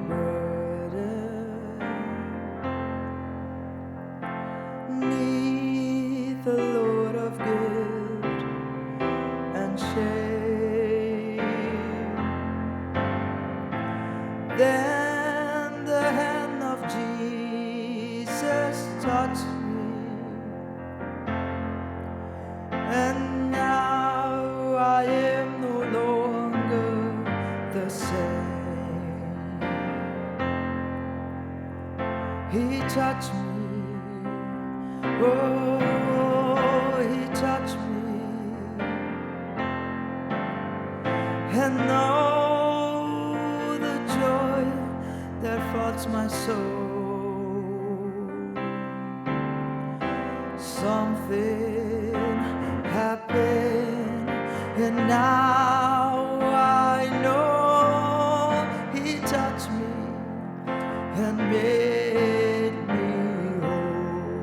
burden 'neath the load of guilt and shame. Then the hand of Jesus touched me, and now I am no longer the same. He touched me, oh, he touched me, and oh, the joy that fills my soul. Something happened, and now I know he touched me and made me whole.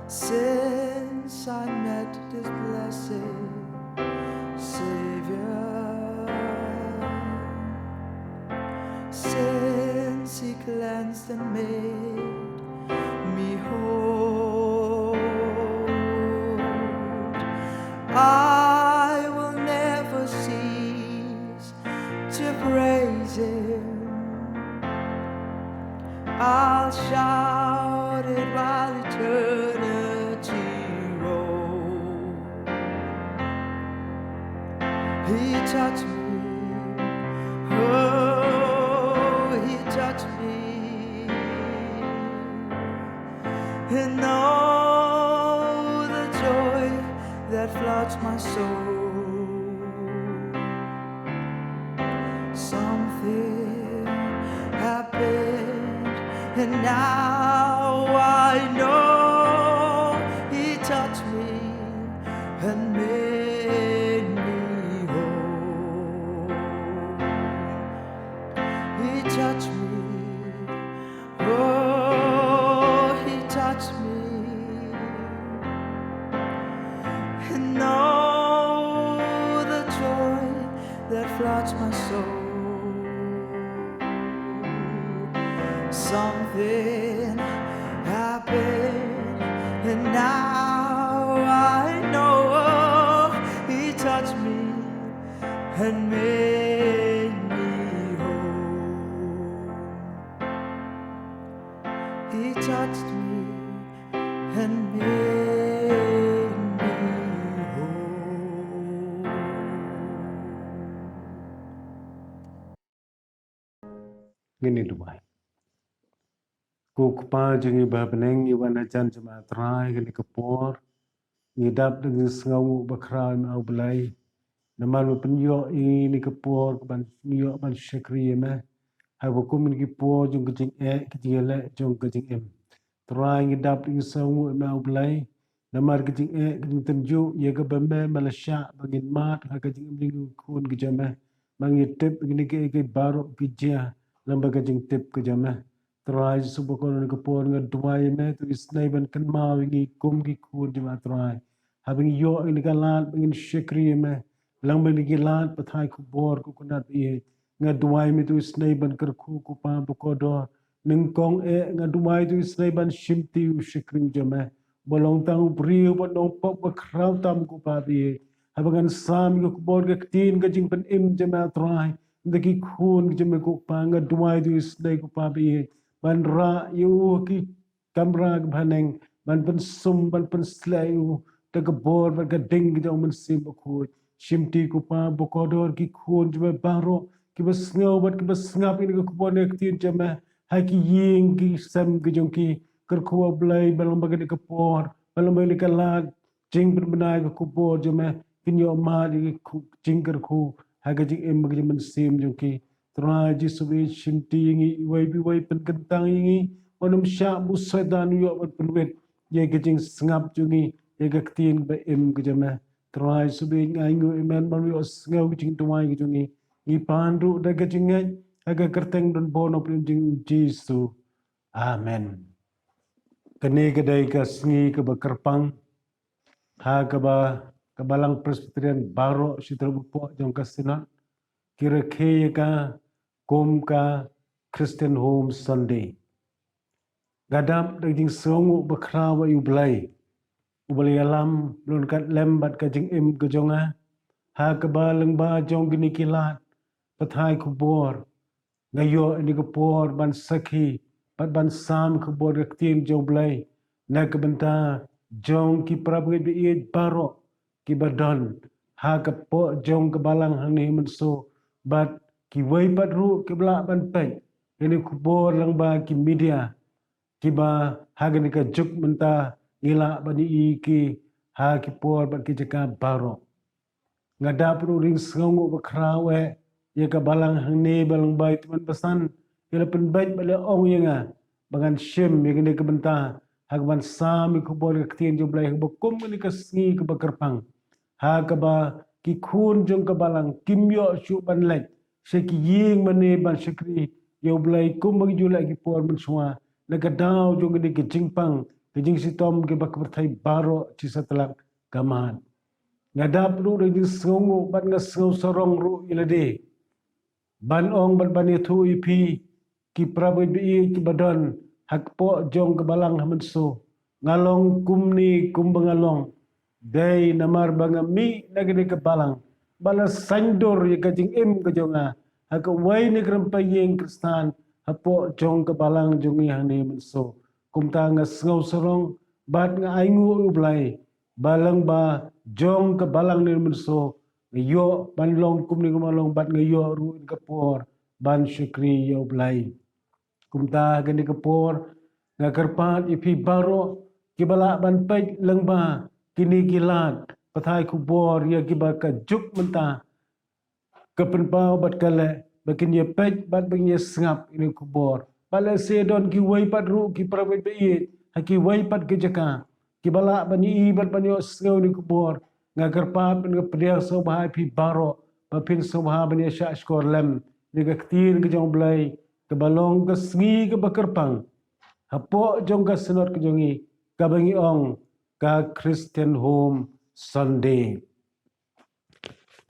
Since I met this blessed Savior, since he cleansed and made me whole, I will never cease to praise him. I'll shout it while eternity rolls. He touched me, oh, he touched me, and oh, the joy that floods my soul. Something happened, and now I know he touched me and made me whole. He touched me, oh, he touched me, and oh, the joy that floods my soul. Something happened, and now I know he touched me and made me whole. He touched me and made me whole. Gini Dubai. Kuk pa jengi babeneng iwan ajan jema trai gini kepor. Ngidap dengan sengau bakra au belai. Namal penyo ini kepor ban nyo ban syakri me. Hai bukum ni kepor jung kejing kejing le jung kejing em. Trai ngidap dengan sengau au belai. Namar kejing kejing tenju ye ke bembe malasya bangin mat ha kejing mlingu kun kejame. Mangitip gini ke baru kejia lamba kejing tip kejame. Try subukon ni kapon nga duway me to isnay ban kan mawingi kum ki kun jima try. Habing yo ini kalat bangin shikri me lang bang gilat patay ku bor ku kunat iye nga duway me to isnay ban kerku ku pa bukodor ning kong nga duway to isnay ban shimti u shikri jame bolong tang briu ban nong pok bakraw tam ku pa iye habangan sam ku bor ga tin ga jing ban im jama try ndaki kun jame ku pa nga duway to isnay ku pa iye ban ra yu ki kamra bhaneng ban pen sum ban pen slayu ta ka bor ban ka ding ja man sim ko shimti ku pa bokodor ki khon jme baro ki bas ngau ban ki bas ngap ini ko bon ek tin jme ha ki ying ki sam ki jong ki ker ko blai balam ba ka por balam ba ka la jing ban banai ko bor jme kinyo ma di ku jing ker ko ha ka jing em ba man sim jong ki Teraji subi shinti ingi wai bi wai pen kentang ingi onum sya musadan yo ban penwet ye kejing sengap jungi ye ketin ba em kejame teraji subi ngaingu emen ban yo sengau kejing tuai kejungi ngi pandu da kejing ngai aga kerteng don bono prinjing Jesu amen kene kedai ka sengi ke bakerpang ha ke ba kebalang Presbyterian baro sitra bupo jong kasina kira kaya ka kom ka Christian Home Sunday. Gadap daging songo bakrawa ublay. Ublay alam lon kat lembat ka jing im kejonga. Ha kebalang ba jong gini kilat. Pathai kubor. Ngayo ini kupor ban sakhi. Pat ban sam kubor kaktin jong blay. Na kebenta jong ki prabgit biid baro. Ki badon. Ha kepo jong kebalang hani menso. Bat ki way pat ru ki belak ban pek. Ini kubor lang ba ki media. Kiba hagan ka juk menta ngila bani iki ha ki por ban ki jaka baro ngada pro ring songo bakrawe ye ka balang hangne balang bai tuan pesan ila pen bait bale ong yenga bangan shem ye ne ka benta hag ban sam ku bor ka tien jo blai ba kum ni ka sngi ka bakarpang ha ka ba ki khun jong ka balang kimyo shu ban lek se ki ying mane ban shikri yo blai kum bagi jula ki por ban suwa Nagadao jong ni kejingpang kejing sitom ke bak berthai baro ci setelak gaman. Ngadap ru ring songo ban ngasau sorong ru ilade. Ban ong ban itu ipi ki prabu bi ki badon hakpo jong kebalang hamenso. Ngalong kumni kumbangalong. Dai namar bangami nagini kebalang. Balas sandor ye kejing im kejonga. Hak wai ni krempayeng kristan. Hapo jong kebalang jong yang ni menso. Kumta ngasngau serong bat nga aingu ublay. Balang ba jong kebalang ni menso. Ngayo banlong kum ni kumalong bat ngayo ruin kapor. Ban syukri ya ublay. Kumta gani kapor. Nga kerpat ipi baro. Kibala ban pej lengba. Kini kilat. Pathai kubor ya kibaka juk mentah. Kepenpau bat kale. Bakin ye pej bat bang ye sengap ini kubor. Bala sedon ki wai pat ru ki prawet beit. Haki wai pat ke jaka. Ki bala bani ibat bani osngau ni kubor. Nga kerpat nga pediak so bahai pi baro. Bapin so bahai bani syak skor lem. Ni ka ketir ke jong belai. Ke balong ke sengi ke bakerpang. Hapo jong ka senot ke jongi. Ka bangi ong. Ka Christian Home Sunday.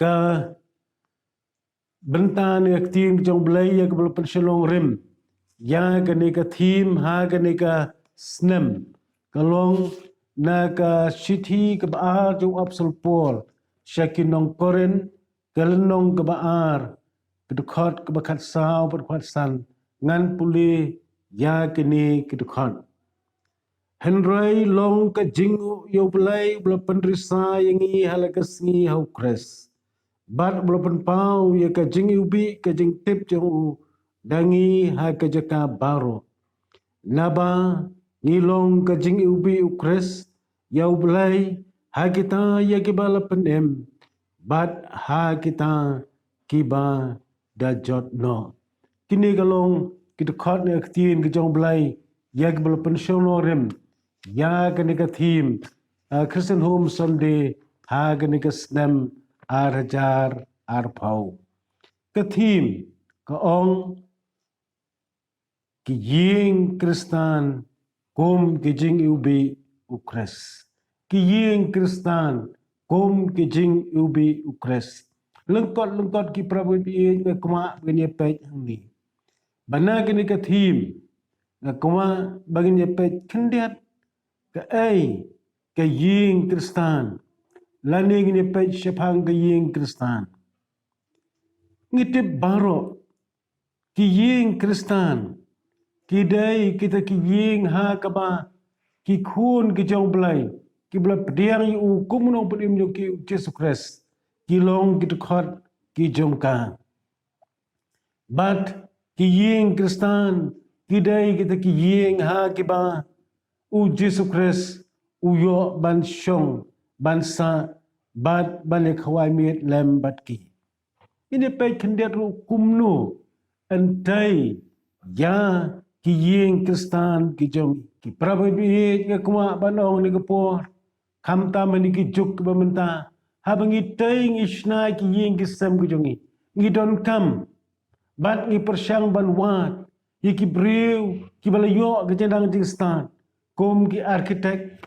Ka bentan ya tim jong belai ya kebel penselong rim ya kene ka thim ha kene ka snem kalong na ka city ke baar jong absol pol shakinong koren kalenong ke baar kedukot ke bakat sao berkuat san ngan puli ya kene kedukot Henry long ka jingu yo belai bela penrisa yang i halagasngi hau kres Bat belum pau ya ka jing ubi ka jing tip jong dangi ha ka jaka baro. Naba ngilong ka jing ubi ukres ya ublay ha kita ya kibala penem. Bat ha kita kiba dajot no. Kini kalong kita khot ni aktin ke jong blay ya kibala pensyono rem. Ya ka ni ka theme Christian Home Sunday ha ka ni ka snem Arjar arpau. Kathim kaong kijing kristan kom kijing ubi ukres. Kijing kristan kom kijing ubi ukres. Lengkot ki prabu bi ke kuma begini pej ni. Bana kini kathim kuma begini pej kendiat ke kijing kristan Lani gini pej syapang kiying kristan. Ngitip baro. Kiying kristan. Kidai kita kiying ha kaba. Kikun kijong belai. Kibla pediang yu kumunong pedim yu ki Yesus Kristus. Kilong kitukot kijong ka. Bat kiying kristan. Kidai kita kiying ha kiba. Yesus Kristus. Uyo ban syong. Bansa bat balik hawai miet lem batki. Ini pej kendiat ru kumnu entai ya kiying kristan kijong ki prabu bi ke kuma banong ni kepo kamta mani ki juk bamenta habangi teng isna kiying kisam kijongi ngidon kam bat ngi persyang ban wat ki brew ki balayo ke jendang kristan kom ki arkitek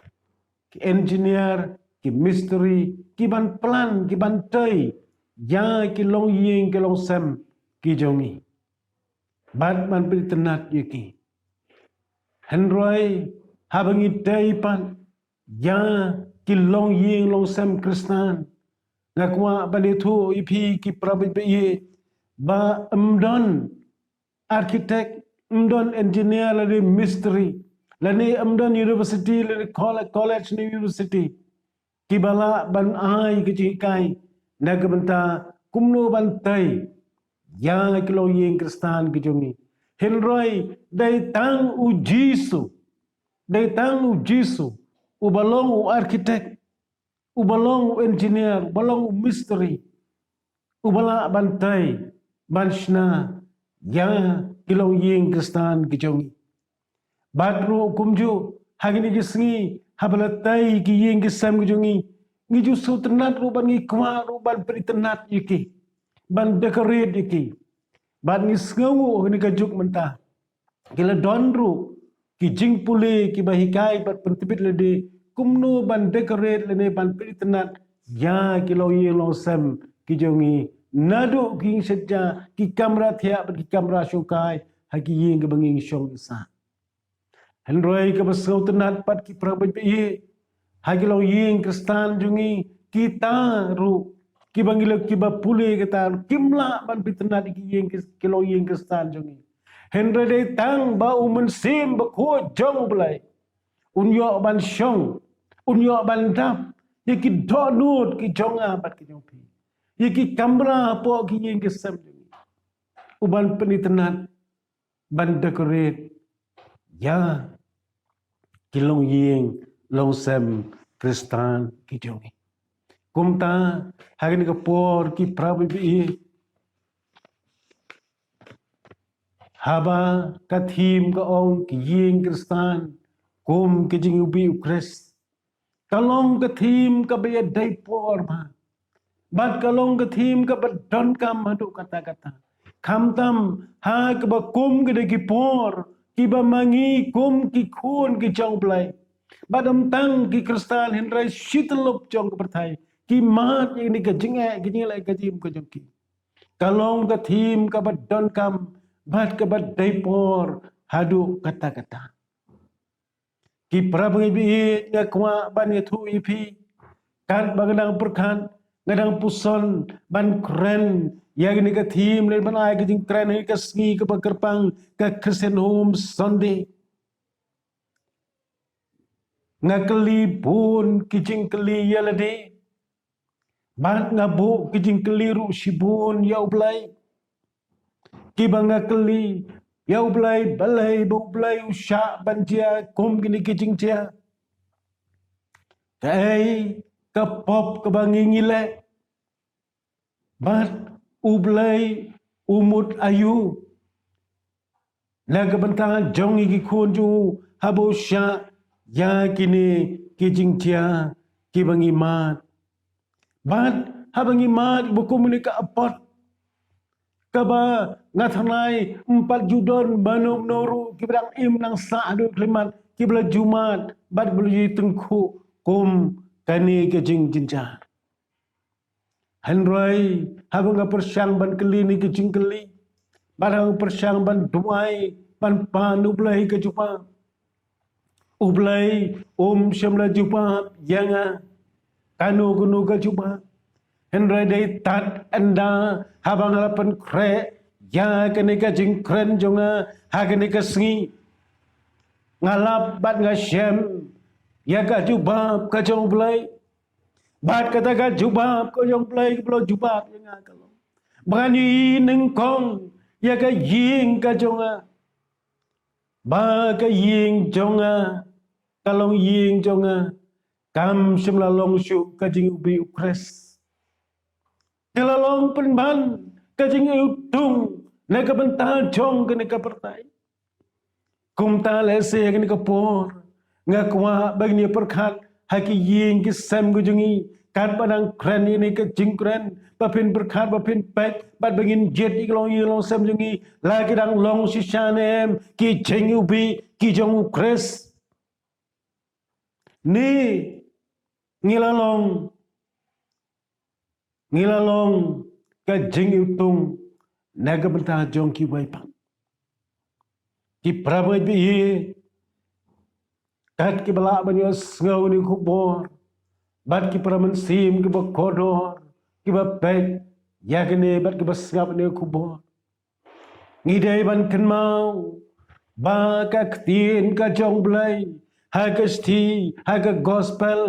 ki engineer ki misteri, ki ban plan, ki ban tei, ya ki long ying ki long sem ki jongi bat man pitenat yiki henroi habangi teipan ya ki long ying long sem kristan ngakwa balitu ipi ki prabi ba architect engineer lani mystery lani university lani college ni university kibala ban ai ki kai nagabanta kumno bantai ya kilo yeng kristan ki jongi henroi dai tang u jisu ubalong u architect ubalong u engineer ubalong u mystery ubala bantai banshna ya kilo yeng kristan ki jongi badru kumju hagini gisngi habalatai ki yeng kisam ki jongi ngiju suternat ruban ngi kwa ruban periternat yiki ban decorate yiki ban ngi sngawu ni kajuk mentah kila donru ki jing pule ki bahikai bat pentibit lede kumno ban decorate lene ban periternat ya kilo yeng lo sam ki jongi nadu ki seja ki kamera thia ki kamera shokai haki yeng banging shong isa henroi ka basau tenat pat ki prabai pe hagi lo yeng kristan jungi kita ru ki bangilo ki bapule kita kimla ban pitna di yeng ki lo yeng kristan jungi henroi de tang ba umen sim ba ko jong blai unyo ban shong unyo ban dap ki do nut ki jonga bat ki jong yiki kamera po ki yeng ki sam jungi uban penitenat ban decorate ya kilong yeng long sem kristan ki jongi kumta hagin ka por ki prabi bi haba ka thim ka ong ki yeng kristan kum ki jing ubi ukres kalong ka thim ka be dai por ma bat kalong ka thim ka badon kam hadu kata kamtam ha ka ba kum ki de ki por ki ba mangi kum ki khun ki chong blai badam tang ki kristal henrai shitelop chong perthai ki mat ini ka jinge lai ka jim ko jongki kalong ka thim ka badon kam bat ka bad daipor hadu kata ki prabai bi nya kwa ban ye thu ipi kan bagadang perkan ngadang puson ban kren yagni ka thim le ban ai ka jing kren ka sngi ka bakarpang ka Christian home Sunday ngakeli pun kijing keli yalade bat ngabu kijing keliru sibun yau blai kibanga keli yau blai balai bu blai usha banjia kum gini kijing cia kai kapop kabangingile bat ublai umut ayu naga bantangan jongi ki kunju habo sha ya kini kijing cia kibangi mat bat habangi mat bukumenika apot kaba ngathanai 4 judon banum noru kibang im nang sa adu klimat kibla jumat bat beli tengku kum kani kijing jinja henroi habanga persyang ban keli ni kijing keli barang persyang ban duai ban panu blai ke jupa ublai syamla jupa yanga kanu ke jupa henroi dei tat anda habang lapan kre ya kenika jing kren jonga hagenika sngi ngalap bat ngasem ya ka jubab ka jong blai bat kata ka jubab ka jong blai ka blo jubab yanga kalau bani neng kong ya ka ying ka jonga ba ka ying jonga kalong ying jonga kam semla long shu ka jing ubi ukres kelalong penban kajing utung neka bental jong ke neka pertai kumta lese ke neka por ngakwa bagni perkhat haki ying ki sam gujungi kat padang kren ini ke jingkren bapin perkhat bapin pet bat bagin jet iklong yilong sam jungi lagi dang long sishanem ki jing ubi ki jong ukres ni ngilalong ka jing utung naga bentah jong ki wai pang ki prabai bi kat ki bala banyo ngau ni kubor bat ki praman sim ki bakodor ki ba pek yagne bat ki basngap ni kubor ngidai ban kenmau ba ka ktin ka jong blai ha ka sti ha ka gospel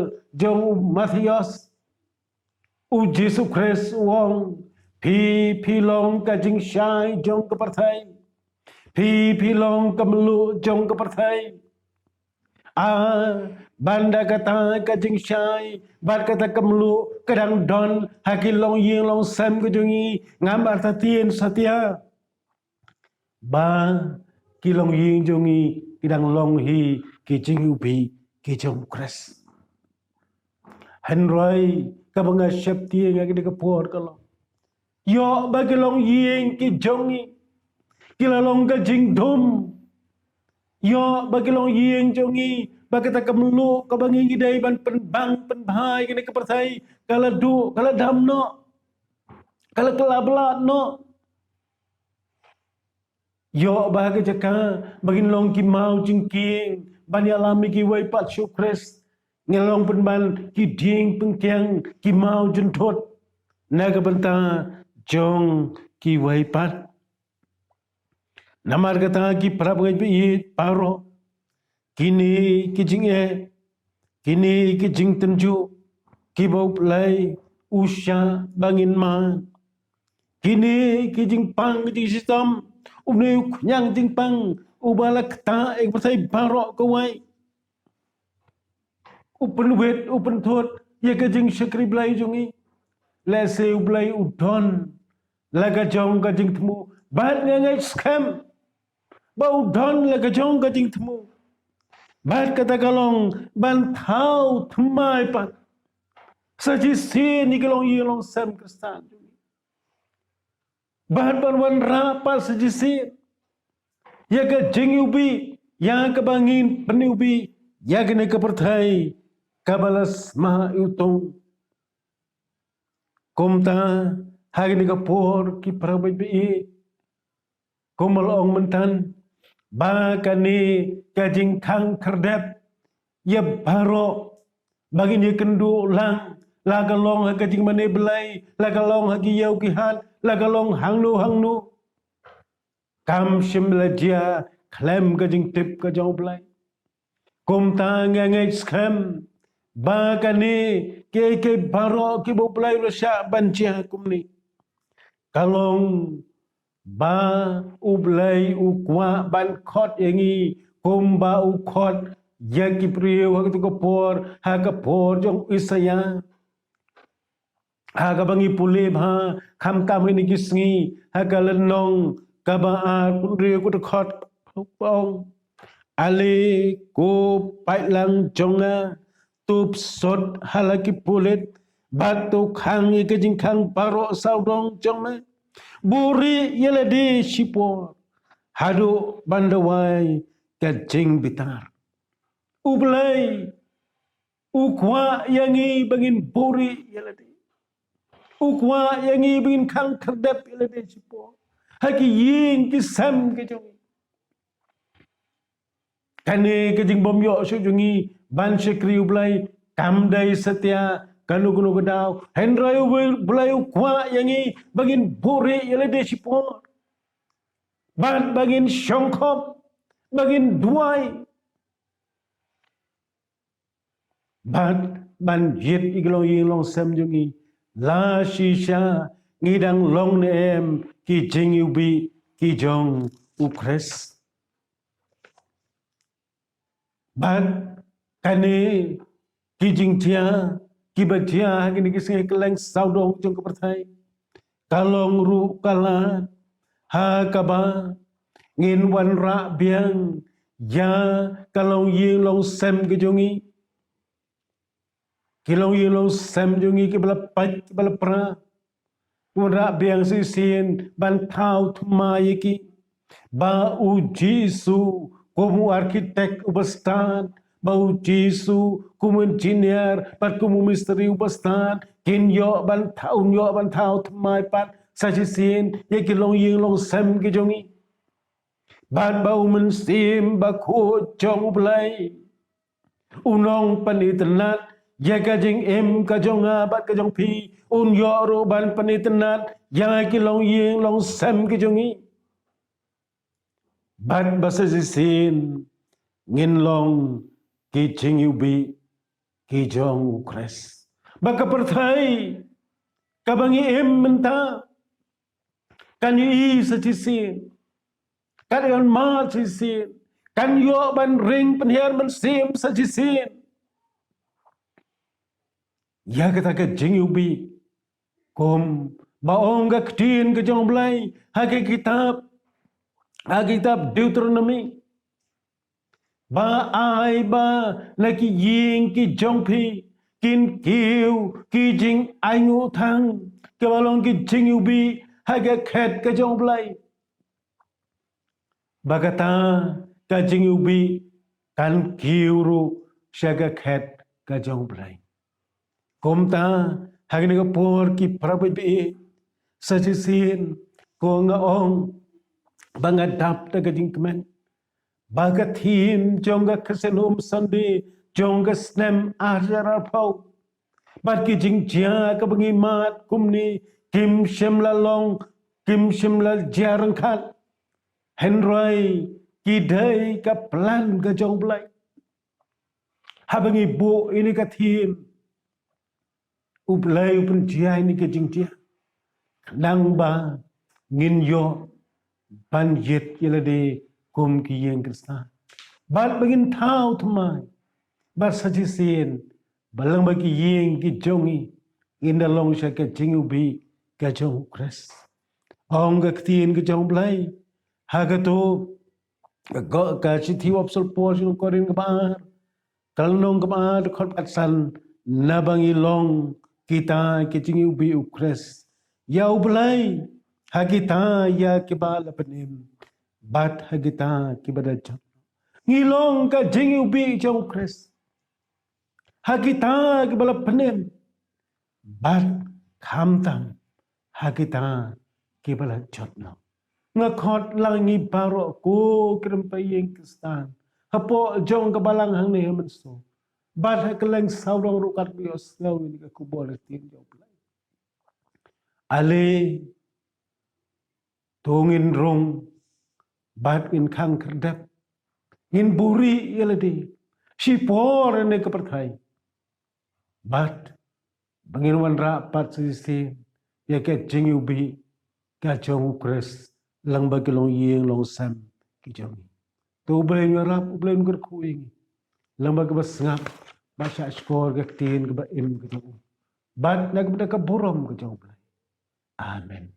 jong Matthias u Jesus Christ wong pi long ka jing shai jong ka parthai pi long ka melu jong ka parthai banda kata ka jing shai bat kata ka melu kadang don haki long ying long sam ka jongi ngam arta tien satya ba ki long ying jongi kidang long hi ki jing ubi ki jong Christ henroi ka banga shepti nga ki ka por ka long yo ba ki long ying ki jongi ki long ka jing dum yo ba ki long ying jongi ba kata ka melu ka bangi gidai ban penbang penbhai kini ka perthai kala du kala dam no kala kelablat no yo ba ka jaka bagin long ki mau jingking ban ya lami ki wai pat shu Christ ngelong penban ki ding pengtiang ki mau jentot naga benta jong ki wai pat namar kata ki prabai bi paro kini ki jing kini ki jing tenju ki bau play usha bangin ma kini ki jing pang ki sistem ubne nyang jing pang ubalak ta ek pasai barok ko wai open wet open thot ye ka jing shakri blai jongi le se ublai udon laga jong ka jing tmu bat ngai scam ba udon laga jong ka jing tmu bat kata kalong ban thau thmai pat saji se ni kalong ye long sam kristan bat ban wan ra pa saji se ya ka jing ubi ya ka bangin pani ubi ya ka ne ka perthai kabalas ma utong komta hagi ni ka por ki prabai bi komal ong mentan ba ka ni ka jing khang kerdep ya baro bagi ni kendu lang lagalong ha ka jing mane belai lagalong hagi yau ki han lagalong hangnu kam shimla dia klem ka jing tip ka jau belai komta ngai scam ba ka ni ke baro ki bo belai rusya bancia kumni kalong ba ublai ukwa ban khot yangi komba ukhot yaki priyo ha tu ko por ha ka por jong isaya ha ka bangi pule bha kham kam ni kisngi ha ka lenong ka ba a priyo ko khot pong ale ko pailang jonga tup sot halaki pulet batu khang ke jing khang paro saudong jonga buri yelede sipor hadu bandawai ka jing bitar ublai ukwa yangi bangin buri yelede ukwa yangi bangin khang kerdep yelede sipor haki ying ki sam ke jongi kane ke jing bom yo su jongi ban sekri ublai kamdai setia kanu gedau hendrayu belayu kwa yangi bagin bore yelede sipor ban bagin syongkop bagin duai ban yet iglong yilong sem jungi la shisha ngidang long nem ki jing ubi ki jong ukres ban kane ki jing tia ki batia kini kisngai keleng saudong jong keperthai kalong ru kala ha kaba ngin wan ra biang ya kalong ying long sem ke jongi kilong ying long sem jongi ki bala pai ki bala pra wan ra biang si sin ban thau thma yiki ba u jisu como arkitek ubastan bau jisu como engineer pat como misteri ubastan kin yo ban thau thmai pat sajisin ye ki long ying long sem ki jongi ban bau men sim ba khu chong blai unong panitenat ya ka jing em ka jonga bat ka jong pi un yo ro ban panitenat ya ki long ying long sem ki jongi ban ba sajisin ngin long ki jing yu bi ki jong ukres baka perthai kabangi em menta kan yu sajisin kan yon ma sajisin kan yo ban ring penhiar men sim sajisin ya kata ke jing yu bi kom baong ga ktin ke jong blai ha kitab Deuteronomy ba ai ba na ki ying ki jong pi kin kiu ki jing ai ngu thang ke balong ki jing yu bi ha ga khet ke jong blai bagata ka jing yu bi kan kiu ru sha ga khet ka jong blai kom ta ha ga ga por ki prabai bi sajisin ko nga ong bangadap ta ga jing kemen baga thim jonga kasenum sandi jonga snem ajara pau bat ki jing jia ka bangi mat kumni kim shimla long kim shimla jarang khat henrai ki dai ka plan ka jong blai habangi bu ini ka thim uplai upun jia ini ka jing jia dang ba ngin yo ban yet yelade kum ki yeng kristan bat bagin thau thmai bat sajisin balang bagi yeng ki jongi inda long sha ka jingu bi ka jong kres ong ga ktin ka jong blai ha ga to ga ka chi thi opsal po jong korin ka bar kal nong ka bar khot pat san na bangi long kita ki jingu bi ukres ya blai ha kita ya ki bal panim bat ha kita ki bada jong ngilong ka jingu bi jong kres ha kita ki bala panim bat kham tam ha kita ki bala jotno nga khot lang ni baro ko krim pa yeng kristan hapo jong ka balang hang ne man so bat ha keleng saurong rukat bios law ni ka ku bol tin jong plai ale tongin rong bat in khang kerdap in buri yeladi si por ne ka perthai bat bangin wan ra pat si ya ke jingu bi ka jong kres lang ba ke long yeng long sam ki jong to ble nyu rap ble ngur kuing lang ba ke bas ngap ba sha skor ke tin ke ba im ke jong bat nak ba ka burom ke jong ble amen